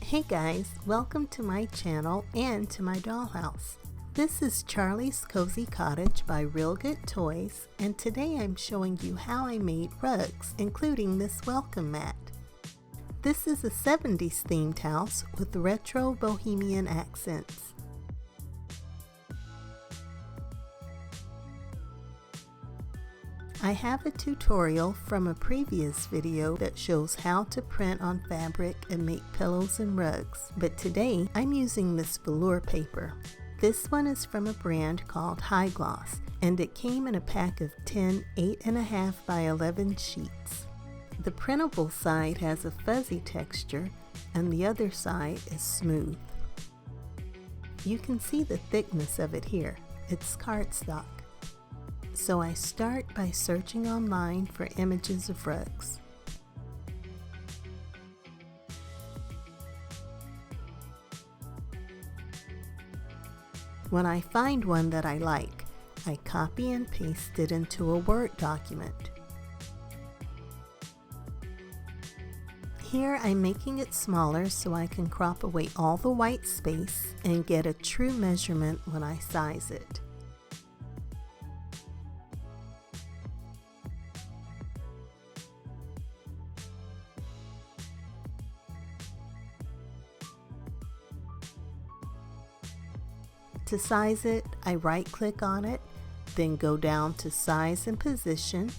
Hey guys, welcome to my channel and to my dollhouse. This is Charlie's Cozy Cottage by Real Good Toys, and today I'm showing you how I made rugs, including this welcome mat. This is a 70s themed house with retro bohemian accents. I have a tutorial from a previous video that shows how to print on fabric and make pillows and rugs, but today I'm using this velour paper. This one is from a brand called High Gloss, and it came in a pack of 10 8.5 by 11 sheets. The printable side has a fuzzy texture and the other side is smooth. You can see the thickness of it here. It's cardstock. So I start by searching online for images of rugs. When I find one that I like, I copy and paste it into a Word document. Here I'm making it smaller so I can crop away all the white space and get a true measurement when I size it. To size it, I right-click on it, then go down to Size and Position,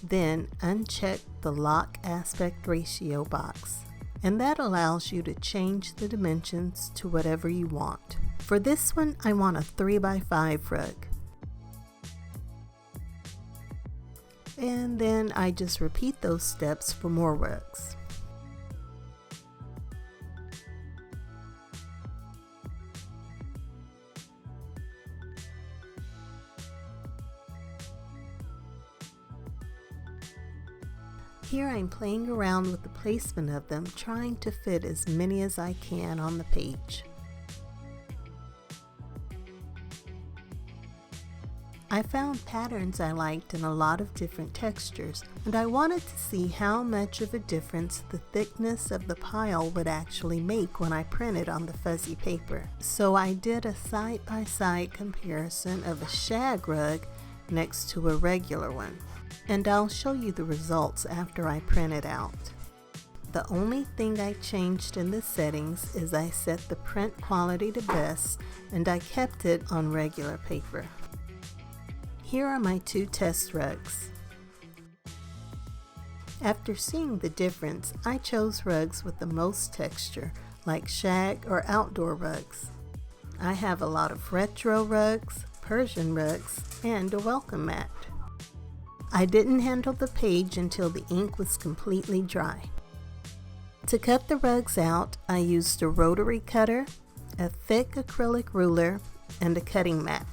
then uncheck the Lock Aspect Ratio box, and that allows you to change the dimensions to whatever you want. For this one, I want a 3x5 rug. And then I just repeat those steps for more rugs. Here I'm playing around with the placement of them, trying to fit as many as I can on the page. I found patterns I liked in a lot of different textures, and I wanted to see how much of a difference the thickness of the pile would actually make when I printed on the fuzzy paper. So I did a side-by-side comparison of a shag rug next to a regular one. And I'll show you the results after I print it out. The only thing I changed in the settings is I set the print quality to best and I kept it on regular paper. Here are my two test rugs. After seeing the difference, I chose rugs with the most texture, like shag or outdoor rugs. I have a lot of retro rugs, Persian rugs, and a welcome mat. I didn't handle the page until the ink was completely dry. To cut the rugs out, I used a rotary cutter, a thick acrylic ruler, and a cutting mat.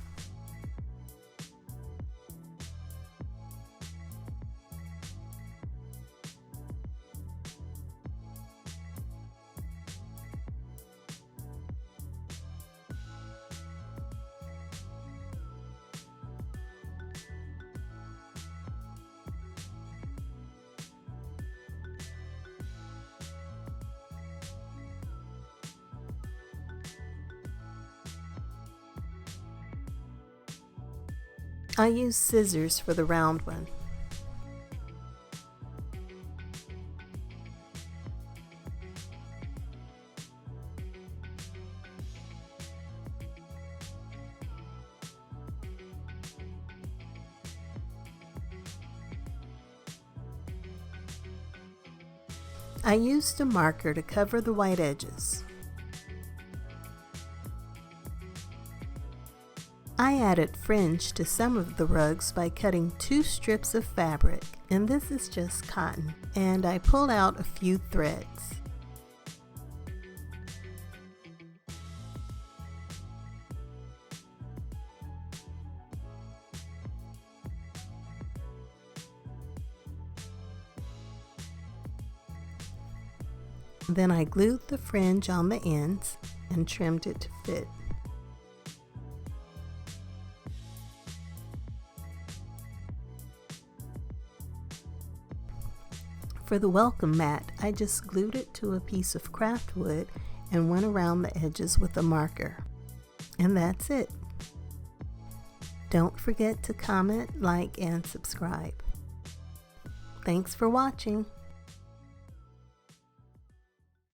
I used scissors for the round one. I used a marker to cover the white edges. I added fringe to some of the rugs by cutting 2 strips of fabric, and this is just cotton, and I pulled out a few threads. Then I glued the fringe on the ends and trimmed it to fit. For the welcome mat, I just glued it to a piece of craft wood and went around the edges with a marker. And that's it. Don't forget to comment, like, and subscribe. Thanks for watching.